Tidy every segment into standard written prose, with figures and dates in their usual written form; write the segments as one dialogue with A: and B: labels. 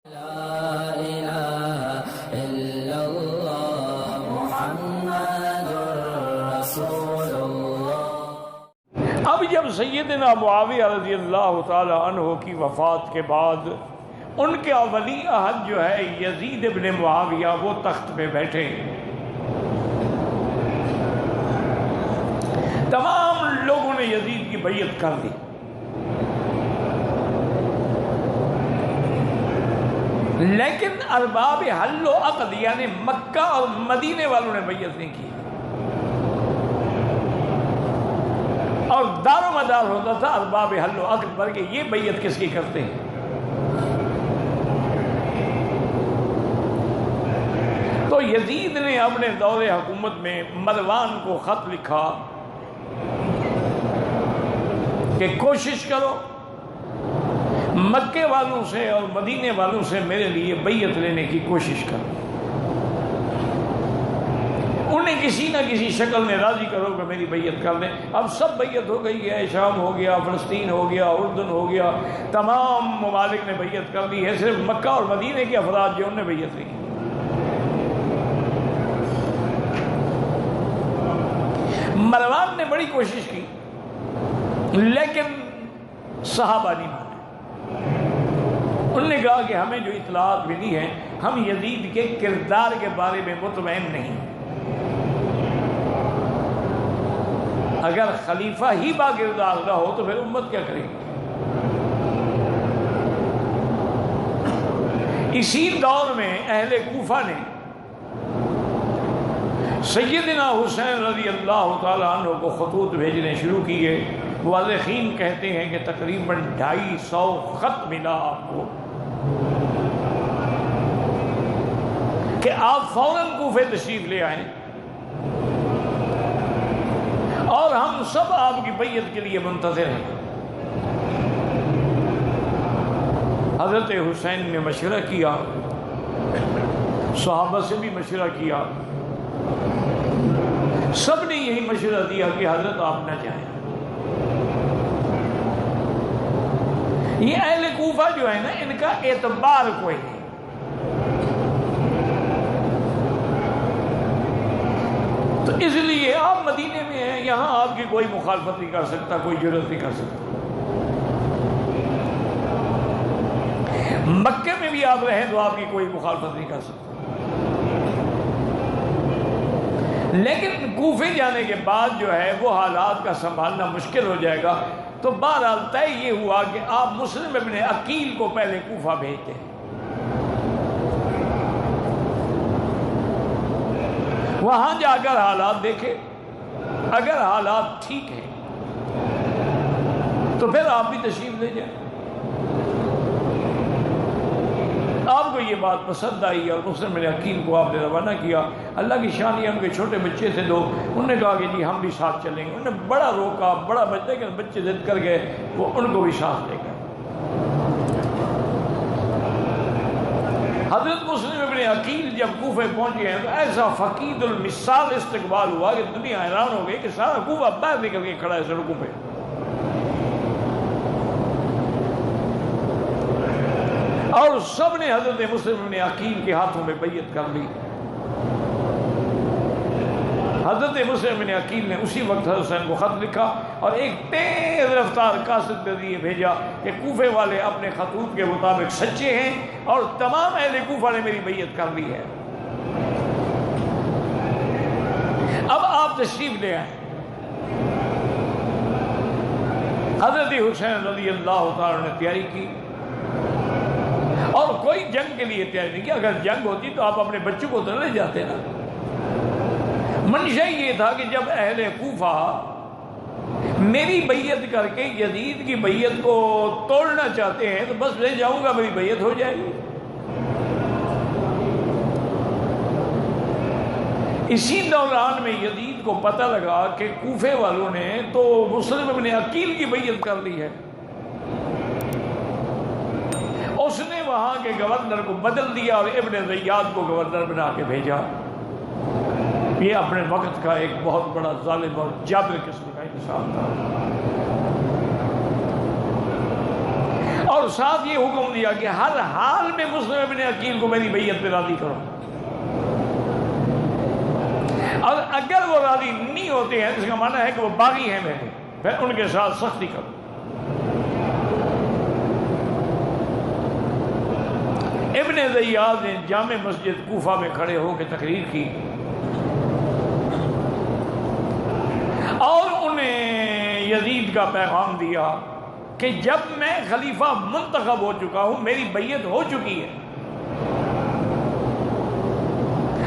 A: لا الہ الا اللہ محمد رسول اللہ۔
B: اب جب سیدنا معاویہ رضی اللہ تعالی عنہ کی وفات کے بعد ان کے ولی عہد جو ہے یزید ابن معاویہ وہ تخت پہ بیٹھے، تمام لوگوں نے یزید کی بیعت کر دی، لیکن ارباب حل و عقد یعنی مکہ اور مدینے والوں نے بیعت نہیں کی، اور دار و مدار ہوتا تھا ارباب حل و عقد پر کہ یہ بیعت کس کی کرتے ہیں۔ تو یزید نے اپنے دور حکومت میں مروان کو خط لکھا کہ کوشش کرو مکے والوں سے اور مدینے والوں سے میرے لیے بیعت لینے کی کوشش کرو، انہیں کسی نہ کسی شکل میں راضی کرو کہ میری بیعت کر لیں۔ اب سب بیعت ہو گئی ہے، شام ہو گیا، فلسطین ہو گیا، اردن ہو گیا، تمام ممالک نے بیعت کر لی ہے، صرف مکہ اور مدینے کے افراد جو انہوں نے بیعت نہیں کی۔ مروان نے بڑی کوشش کی لیکن صحابہ نہیں مانے، انہوں نے کہا کہ ہمیں جو اطلاعات ملی ہیں ہم یزید کے کردار کے بارے میں مطمئن نہیں، اگر خلیفہ ہی با کردار نہ ہو تو پھر امت کیا کرے گی۔ اسی دور میں اہل کوفہ نے سیدنا حسین رضی اللہ تعالیٰ عنہ کو خطوط بھیجنے شروع کیے۔ مورخین کہتے ہیں کہ تقریباً 250 خط ملا آپ کو کہ آپ فوراً کوفے تشریف لے آئیں اور ہم سب آپ کی بیعت کے لیے منتظر ہیں۔ حضرت حسین نے مشورہ کیا، صحابہ سے بھی مشورہ کیا، سب نے یہی مشورہ دیا کہ حضرت آپ نہ جائیں۔ یہ اہل کوفہ جو ہے نا ان کا اعتبار کوئی نہیں، تو اس لیے آپ مدینے میں ہیں، یہاں آپ کی کوئی مخالفت نہیں کر سکتا، کوئی جرات نہیں کر سکتا۔ مکے میں بھی آپ رہیں تو آپ کی کوئی مخالفت نہیں کر سکتا، لیکن کوفے جانے کے بعد جو ہے وہ حالات کا سنبھالنا مشکل ہو جائے گا۔ تو بہرحال طے یہ ہوا کہ آپ مسلم ابن عقیل کو پہلے کوفہ بھیجتے ہیں، وہاں جا کر حالات دیکھے، اگر حالات ٹھیک ہیں تو پھر آپ بھی تشریف لے جائیں۔ آپ کو یہ بات پسند آئی اور مسلم ابن عقیل کو آپ نے روانہ کیا۔ اللہ کی شان یہ ان کے چھوٹے بچے تھے دو، انہوں نے کہا کہ جی ہم بھی ساتھ چلیں گے۔ انہوں نے بڑا روکا، بڑا بچے کہ بچے ضد کر گئے، وہ ان کو بھی ساتھ لے گئے۔ حضرت مسلم ابن عقیل جب کوفے پہنچے ہیں تو ایسا فقید المثال استقبال ہوا کہ دنیا حیران ہو گئی کہ سارا کوفہ باہر نکل کے کھڑا ہے سڑکوں پہ۔ اور سب نے حضرت مسلم ابن عقیل کے ہاتھوں میں بیعت کر لی۔ حضرت مسلم ابن عقیل نے اسی وقت حضرت حسین کو خط لکھا اور ایک تیز رفتار قاصد کے ذریعے بھیجا کہ کوفے والے اپنے خطوط کے مطابق سچے ہیں اور تمام اہل کوفہ نے میری بیعت کر لی ہے، اب آپ تشریف لے آئیں۔ حضرت حسین رضی اللہ تعالیٰ نے تیاری کی اور کوئی جنگ کے لیے تیاری نہیں کی، اگر جنگ ہوتی تو آپ اپنے بچوں کو تو لے جاتے نا۔ منشا یہ تھا کہ جب اہل کوفہ میری بیعت کر کے یزید کی بیعت کو توڑنا چاہتے ہیں تو بس لے جاؤں گا، میری بیعت ہو جائے گی۔ اسی دوران میں یزید کو پتہ لگا کہ کوفے والوں نے تو مسلم ابن عقیل کی بیعت کر لی ہے، اس نے وہاں کے گورنر کو بدل دیا اور ابن زیاد کو گورنر بنا کے بھیجا۔ یہ اپنے وقت کا ایک بہت بڑا ظالم اور جابر قسم کا انسان تھا، اور اور ساتھ یہ حکم دیا کہ ہر حال میں مسلم ابن عقیل کو میری بیعت پہ راضی کرو، اور اگر وہ راضی نہیں ہوتے ہیں اس کا معنی ہے کہ وہ باغی ہیں میرے، پھر ان کے ساتھ سختی کرو۔ ابن زیاد نے جامع مسجد کوفہ میں کھڑے ہو کے تقریر کی اور انہیں یزید کا پیغام دیا کہ جب میں خلیفہ منتخب ہو چکا ہوں، میری بیعت ہو چکی ہے،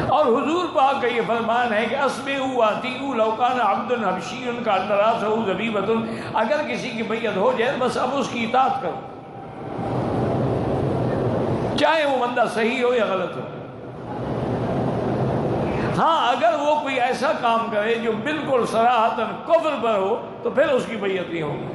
B: اور حضور پاک کا یہ فرمان ہے کہ اسمعوا واطیعوا لو کان عبد حبشی کان راسہ ذبیبۃ، اگر کسی کی بیعت ہو جائے بس اب اس کی اطاعت کرو، چاہے وہ بندہ صحیح ہو یا غلط ہو۔ ہاں اگر وہ کوئی ایسا کام کرے جو بالکل صراحتاً کفر پر ہو تو پھر اس کی بیعت نہیں ہوگی۔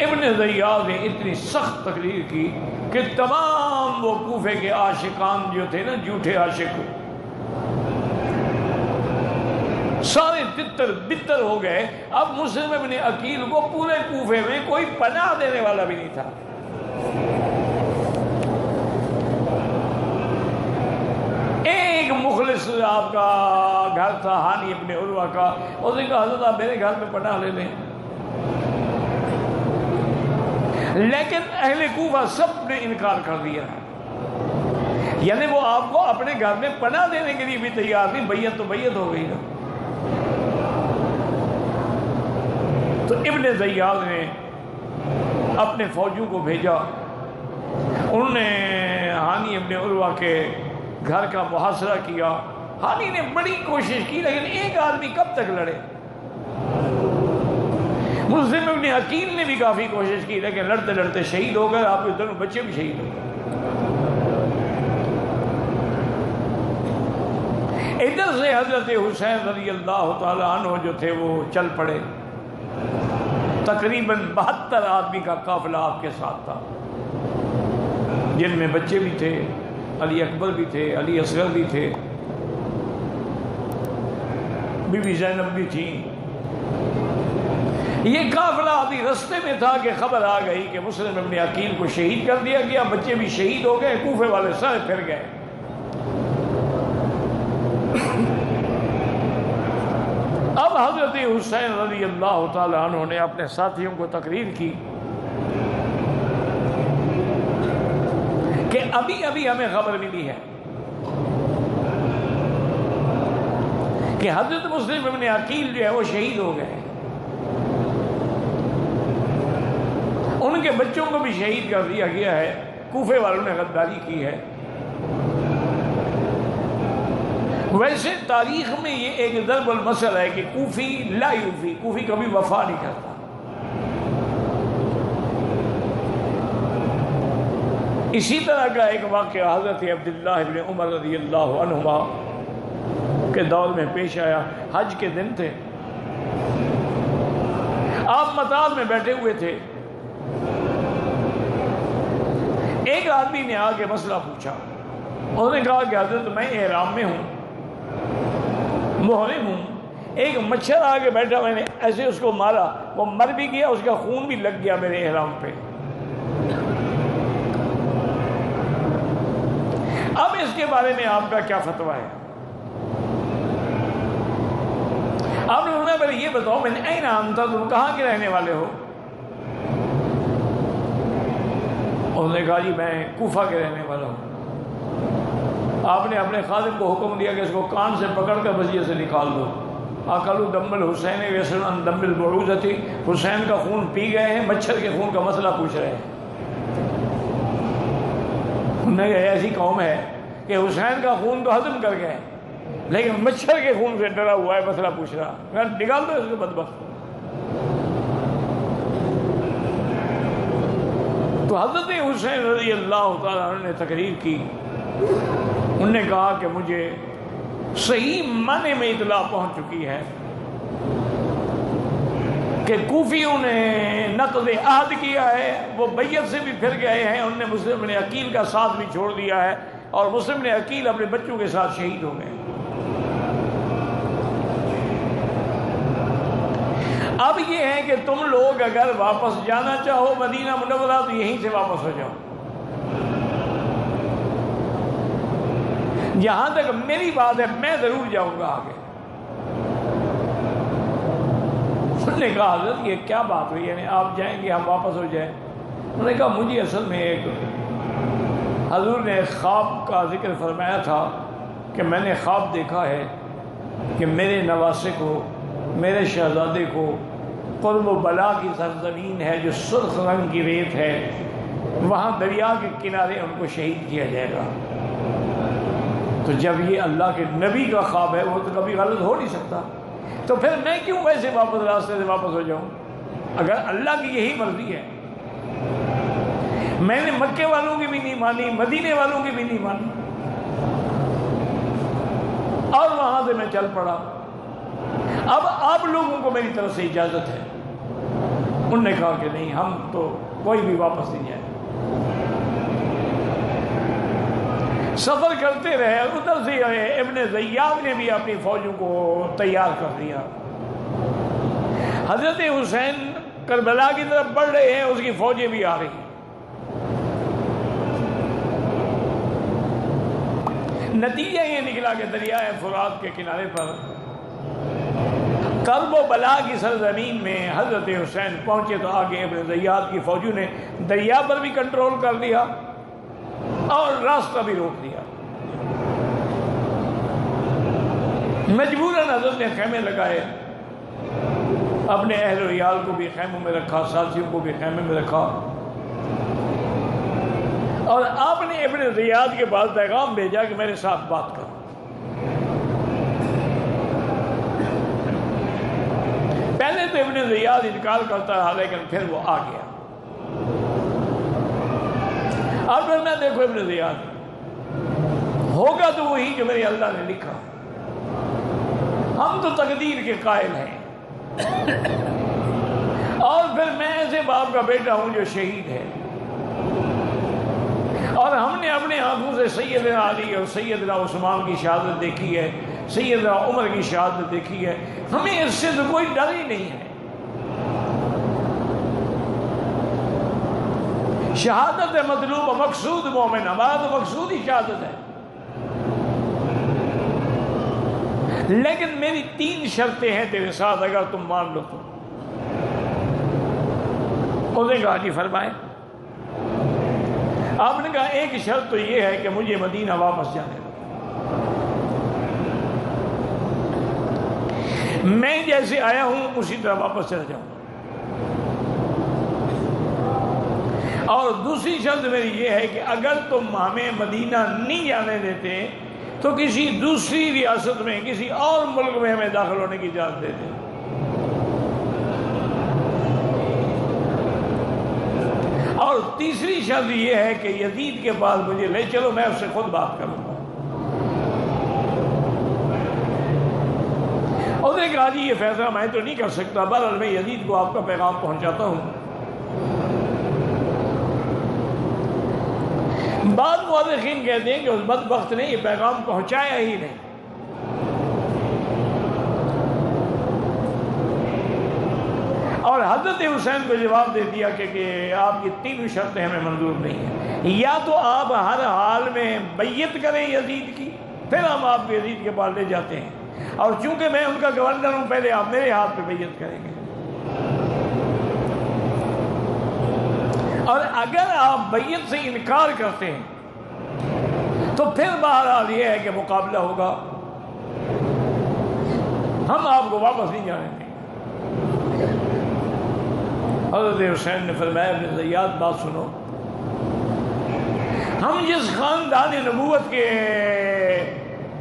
B: ابن زیاد نے اتنی سخت تقریر کی کہ تمام وہ کوفے کے عاشقان جو تھے نا، جھوٹے عاشق، سارے تتر بتر ہو گئے۔ اب مسلم ابن عقیل کو پورے کوفے میں کوئی پناہ دینے والا بھی نہیں تھا۔ ایک مخلص آپ کا گھر تھا ہانی ابن عروہ کا، اس نے کہا حضرت آپ میرے گھر میں پناہ لے لیں، لیکن اہل کوفہ سب نے انکار کر دیا، یعنی وہ آپ کو اپنے گھر میں پناہ دینے کے لیے بھی تیار نہیں، بیعت تو بیعت ہو گئی نا۔ تو ابن زیاد نے اپنے فوجوں کو بھیجا، انہوں نے ہانی ابن عروہ کے گھر کا محاصرہ کیا۔ ہانی نے بڑی کوشش کی لیکن ایک آدمی کب تک لڑے؟ مسلم ابن عقیل نے بھی کافی کوشش کی لیکن لڑتے لڑتے شہید ہو گئے، آپ کے دونوں بچے بھی شہید ہو گئے۔ ادھر سے حضرت حسین رضی اللہ تعالیٰ عنہ جو تھے وہ چل پڑے، تقریباً 72 آدمی کا قافلہ آپ کے ساتھ تھا، جن میں بچے بھی تھے، علی اکبر بھی تھے، علی اصغر بھی تھے، بی بی زینب بھی تھی۔ یہ قافلہ ابھی رستے میں تھا کہ خبر آ گئی کہ مسلم ابن عقیل کو شہید کر دیا گیا، بچے بھی شہید ہو گئے، کوفے والے سارے پھر گئے۔ اب حضرت حسین رضی اللہ تعالیٰ عنہ نے اپنے ساتھیوں کو تقریر کی کہ ابھی ابھی ہمیں خبر ملی ہے کہ حضرت مسلم ابن عقیل جو ہے وہ شہید ہو گئے، ان کے بچوں کو بھی شہید کر دیا گیا ہے، کوفے والوں نے غداری کی ہے۔ ویسے تاریخ میں یہ ایک ضرب المثل ہے کہ کوفی لا یوفی، کوفی کبھی وفا نہیں کرتا۔ اسی طرح کا ایک واقعہ حضرت عبداللہ ابن عمر رضی اللہ عنہما کے دور میں پیش آیا۔ حج کے دن تھے، آپ مطار میں بیٹھے ہوئے تھے، ایک آدمی نے آ کے مسئلہ پوچھا، انہوں نے کہا کہ حضرت میں احرام میں ہوں، محرم ہوں، ایک مچھر آ کے بیٹھا، میں نے ایسے اس کو مارا، وہ مر بھی گیا، اس کا خون بھی لگ گیا میرے احرام پہ، اب اس کے بارے میں آپ کا کیا فتویٰ ہے؟ آپ نے انہوں نے پہلے یہ بتاؤ میں نے این انت، تم کہاں کے رہنے والے ہو؟ انہوں نے کہا جی میں کوفہ کے رہنے والا ہوں۔ آپ نے اپنے خادم کو حکم دیا کہ اس کو کان سے پکڑ کر مسجد سے نکال دو۔ اکلوا دم الحسین ویسن عن دم البعوضۃ، حسین کا خون پی گئے ہیں، مچھر کے خون کا مسئلہ پوچھ رہے ہیں۔ انہوں نے کہا ایسی قوم ہے کہ حسین کا خون تو ہضم کر گئے لیکن مچھر کے خون سے ڈرا ہوا ہے، مسئلہ پوچھ رہا، میں نکال دو اس کو بدبخت۔ تو حضرت حسین رضی اللہ تعالیٰ عنہ نے تقریر کی، انہوں نے کہا کہ مجھے صحیح معنی میں اطلاع پہنچ چکی ہے کہ کوفیوں نے نقض عہد کیا ہے، وہ بیعت سے بھی پھر گئے ہیں، انہوں نے مسلم بن عقیل کا ساتھ بھی چھوڑ دیا ہے، اور مسلم بن عقیل اپنے بچوں کے ساتھ شہید ہو گئے۔ اب یہ ہے کہ تم لوگ اگر واپس جانا چاہو مدینہ منورہ تو یہیں سے واپس ہو جاؤ، جہاں تک میری بات ہے میں ضرور جاؤں گا آگے۔ انہوں نے کہا حضرت یہ کیا بات ہوئی، یعنی آپ جائیں گے ہم واپس ہو جائیں؟ انہوں نے کہا مجھے اصل میں ایک حضور نے خواب کا ذکر فرمایا تھا کہ میں نے خواب دیکھا ہے کہ میرے نواسے کو، میرے شہزادے کو قرب و بلا کی سرزمین ہے جو سرخ رنگ کی ریت ہے، وہاں دریا کے کنارے ان کو شہید کیا جائے گا۔ تو جب یہ اللہ کے نبی کا خواب ہے وہ تو کبھی غلط ہو نہیں سکتا، تو پھر میں کیوں ویسے واپس راستے سے واپس ہو جاؤں؟ اگر اللہ کی یہی مرضی ہے، میں نے مکے والوں کی بھی نہیں مانی، مدینے والوں کی بھی نہیں مانی، اور وہاں سے میں چل پڑا، اب آپ لوگوں کو میری طرف سے اجازت ہے۔ انہوں نے کہا کہ نہیں، ہم تو کوئی بھی واپس نہیں جائے۔ سفر کرتے رہے، ادھر سے ابن زیاد نے بھی اپنی فوجوں کو تیار کر دیا۔ حضرت حسین کربلا کی طرف بڑھ رہے ہیں، اس کی فوجیں بھی آ رہی ہیں۔ نتیجہ یہ نکلا کہ دریائے فرات کے کنارے پر کرب و بلا کی سرزمین میں حضرت حسین پہنچے تو آگے ابن زیاد کی فوجوں نے دریا پر بھی کنٹرول کر لیا اور راستہ بھی روک دیا۔ مجبوراً حضرت نے خیمے لگائے، اپنے اہل و عیال کو بھی خیموں میں رکھا، ساتھیوں کو بھی خیمے میں رکھا، اور آپ نے ابن زیاد کے پاس پیغام بھیجا کہ میرے ساتھ بات کرو۔ پہلے تو ابن زیاد انکار کرتا رہا، لیکن پھر وہ آ گیا۔ اب پھر میں دیکھو ابن زیاد ہوگا تو وہی جو میرے اللہ نے لکھا، ہم تو تقدیر کے قائل ہیں، اور پھر میں ایسے باپ کا بیٹا ہوں جو شہید ہے، اور ہم نے اپنے آنکھوں سے سیدنا علی اور سیدنا عثمان کی شہادت دیکھی ہے، سیدنا عمر کی شہادت دیکھی ہے، ہمیں اس سے تو کوئی ڈر ہی نہیں ہے۔ شہادت ہے مطلوب، مقصود مومن، ہمارا تو مقصود ہی شہادت ہے، لیکن میری 3 شرطیں ہیں تیرے ساتھ، اگر تم مان لو تو۔ اس نے کہا جی فرمائیں۔ آپ نے کہا ایک شرط تو یہ ہے کہ مجھے مدینہ واپس جانے دو، میں جیسے آیا ہوں اسی طرح واپس چلا جاؤں، اور دوسری شرط میری یہ ہے کہ اگر تم ہمیں مدینہ نہیں جانے دیتے تو کسی دوسری ریاست میں، کسی اور ملک میں ہمیں داخل ہونے کی اجازت دے دیں۔ اور تیسری شرط یہ ہے کہ یزید کے پاس مجھے لے چلو، میں اس سے خود بات کروں گا۔ اور نے کہا جی یہ فیصلہ میں تو نہیں کر سکتا، بہرحال میں یزید کو آپ کا پیغام پہنچاتا ہوں۔ بعض مورخین کہتے ہیں کہ اس بدبخت نے یہ پیغام پہنچایا ہی نہیں، اور حضرت حسین کو جواب دے دیا کہ آپ کی 3 شرطیں ہمیں منظور نہیں ہیں، یا تو آپ ہر حال میں بیعت کریں یزید کی، پھر ہم آپ کو یزید کے پاس لے جاتے ہیں، اور چونکہ میں ان کا گورنر ہوں پہلے آپ میرے ہاتھ پہ بیعت کریں گے، اور اگر آپ بیعت سے انکار کرتے ہیں تو پھر بہرحال یہ ہے کہ مقابلہ ہوگا، ہم آپ کو واپس نہیں جانے دیں گے۔ حضرت حسین نے فرمایا ابن زیاد بات سنو، ہم جس خاندان نبوت کے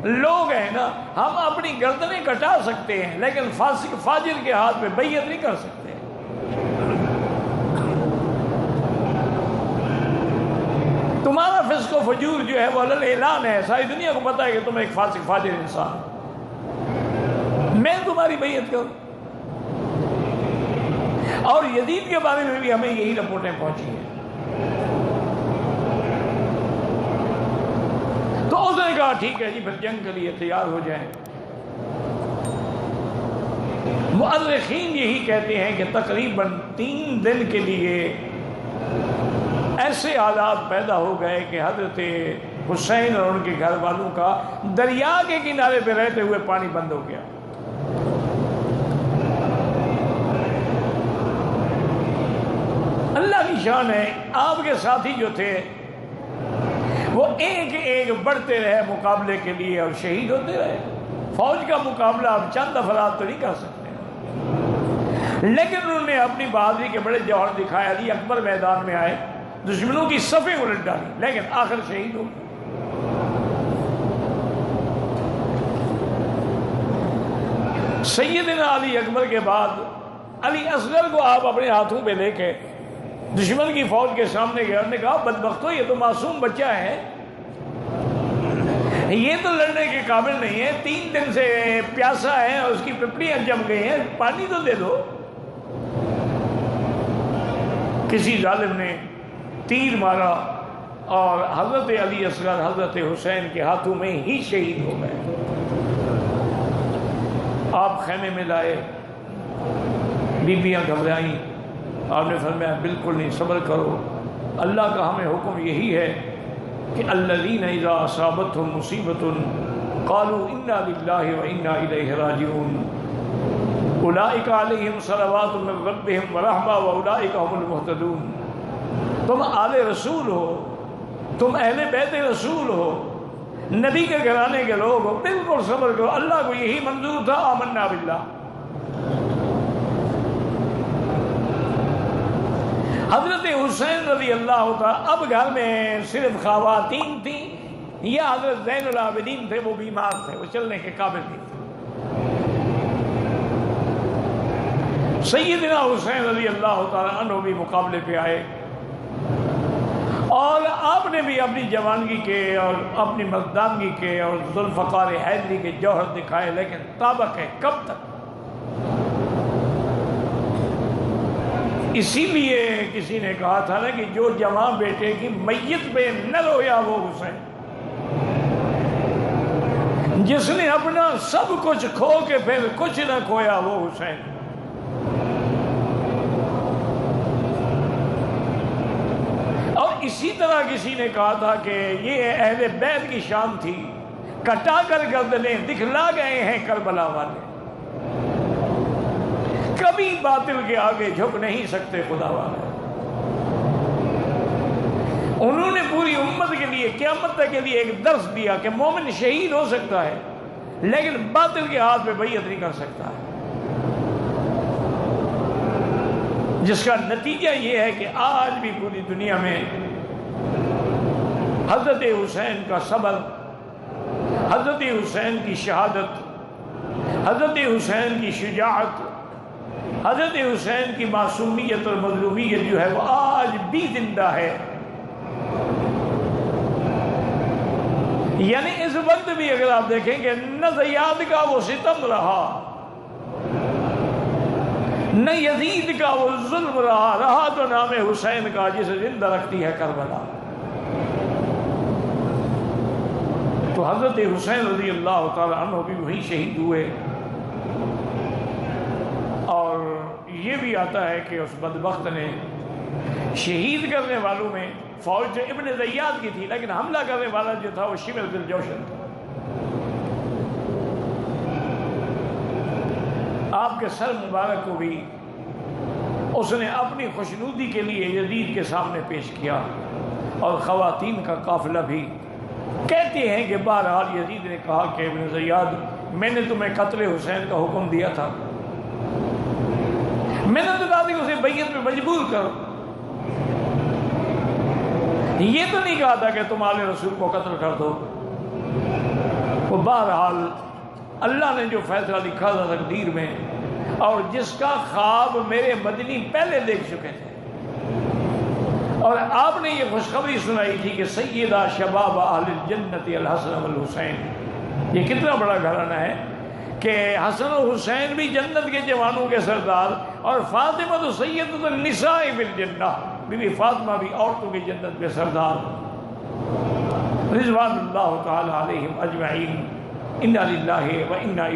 B: لوگ ہیں نا، ہم اپنی گردنیں کٹا سکتے ہیں، لیکن فاسق فاجر کے ہاتھ پہ بیعت نہیں کر سکتے۔ تمہارا فسق و فجور جو ہے وہ علل اعلان ہے، ساری دنیا کو پتا ہے کہ تم ایک فاسق فاجر انسان ہو، میں تمہاری بیعت کروں؟ اور یزید کے بارے میں بھی ہمیں یہی رپورٹیں پہنچی ہیں۔ تو اس نے کہا ٹھیک ہے جی، پھر جنگ کے لیے تیار ہو جائیں۔ مؤرخین یہی کہتے ہیں کہ تقریباً 3 دن کے لیے ایسے حالات پیدا ہو گئے کہ حضرت حسین اور ان کے گھر والوں کا دریا کے کنارے پہ رہتے ہوئے پانی بند ہو گیا۔ اللہ کی شان ہے، آپ کے ساتھی جو تھے وہ ایک ایک بڑھتے رہے مقابلے کے لیے اور شہید ہوتے رہے۔ فوج کا مقابلہ آپ چند افراد تو نہیں کر سکتے، لیکن انہوں نے اپنی بہادری کے بڑے جوہر دکھائے۔ علی اکبر میدان میں آئے، دشمنوں کی صفیں الٹ ڈالی، لیکن آخر شہید ہو گئے۔ سیدنا علی اکبر کے بعد علی اصغر کو آپ اپنے ہاتھوں پہ لے کے دشمن کی فوج کے سامنے گئے اور نے کہا بدبختو، یہ تو معصوم بچہ ہے، یہ تو لڑنے کے قابل نہیں ہے، 3 دن سے پیاسا ہے اور اس کی پپڑیاں جم گئی ہیں، پانی تو دے دو۔ کسی ظالم نے تیر مارا اور حضرت علی اصغر حضرت حسین کے ہاتھوں میں ہی شہید ہو گئے۔ آپ خیمے میں لائے، بیویاں گھبرائیں، آپ نے فرمایا بالکل نہیں، صبر کرو، اللہ کا ہمیں حکم یہی ہے کہ الذین اذا اصابتهم مصیبۃ قالوا انا للہ وانا الیہ راجعون اولئک علیہم صلوات من ربہم ورحمہ واولئک هم المہتدون۔ تم آل رسول ہو، تم اہل بیت رسول ہو، نبی کے گھرانے کے لوگ ہو، بالکل صبر کرو، اللہ کو یہی منظور تھا، آمنا باللہ۔ حضرت حسین رضی اللہ تعالیٰ، اب گھر میں صرف خواتین تھیں یا حضرت زین العابدین تھے، وہ بیمار تھے، وہ چلنے کے قابل نہیں تھے۔ سیدنا حسین رضی اللہ تعالیٰ عنہ بھی مقابلے پہ آئے اور آپ نے بھی اپنی جوانگی کے اور اپنی مردانگی کے اور ذوالفقار حیدری کے جوہر دکھائے، لیکن طابق ہے کب تک؟ اسی لیے کسی نے کہا تھا نا کہ جو جوان بیٹے کی میت پہ نہ رویا وہ حسین، جس نے اپنا سب کچھ کھو کے پھر کچھ نہ کھویا وہ حسین۔ اور اسی طرح کسی نے کہا تھا کہ یہ اہل بیت کی شان تھی، کٹا کر گردنیں دکھلا گئے ہیں کربلا والے، کبھی باطل کے آگے جھک نہیں سکتے خدا والے۔ انہوں نے پوری امت کے لیے قیامت تک کے لیے ایک درس دیا کہ مومن شہید ہو سکتا ہے لیکن باطل کے ہاتھ پہ بیعت نہیں کر سکتا ہے، جس کا نتیجہ یہ ہے کہ آج بھی پوری دنیا میں حضرت حسین کا صبر، حضرت حسین کی شہادت، حضرت حسین کی شجاعت، حضرت حسین کی معصومیت اور مظلومیت جو ہے وہ آج بھی زندہ ہے۔ یعنی اس وقت بھی اگر آپ دیکھیں کہ نہ زیاد کا وہ ستم رہا، نہ یزید کا وہ ظلم رہا تو نام حسین کا جسے زندہ رکھتی ہے کربلا۔ تو حضرت حسین رضی اللہ تعالی عنہ بھی وہی شہید ہوئے۔ اور یہ بھی آتا ہے کہ اس بدبخت نے شہید کرنے والوں میں فوج جو ابن زیاد کی تھی، لیکن حملہ کرنے والا جو تھا وہ شمر ذی الجوشن تھا۔ آپ کے سر مبارک کو بھی اس نے اپنی خوشنودی کے لیے یزید کے سامنے پیش کیا، اور خواتین کا قافلہ بھی۔ کہتے ہیں کہ بہرحال یزید نے کہا کہ ابن زیاد، میں نے تمہیں قتل حسین کا حکم دیا تھا، میں نے تو کہا کہ اسے بیعت پہ مجبور کرو، یہ تو نہیں کہا تھا کہ تم آل رسول کو قتل کر دو۔ وہ بہرحال اللہ نے جو فیصلہ لکھا تھا تقدیر میں، اور جس کا خواب میرے مدنی پہلے دیکھ چکے تھے، اور آپ نے یہ خوشخبری سنائی تھی کہ سیدہ شباب اہل الجنت الحسن والحسین۔ یہ کتنا بڑا گھرانہ ہے کہ حسن و حسین بھی جنت کے جوانوں کے سردار، اور فاطمہ تو سیدۃ النساء بالجنہ، بی بی فاطمہ بھی عورتوں کی جنت کے سردار، رضوان اللہ تعالی علیہم اجمعین۔ انا للہ و انا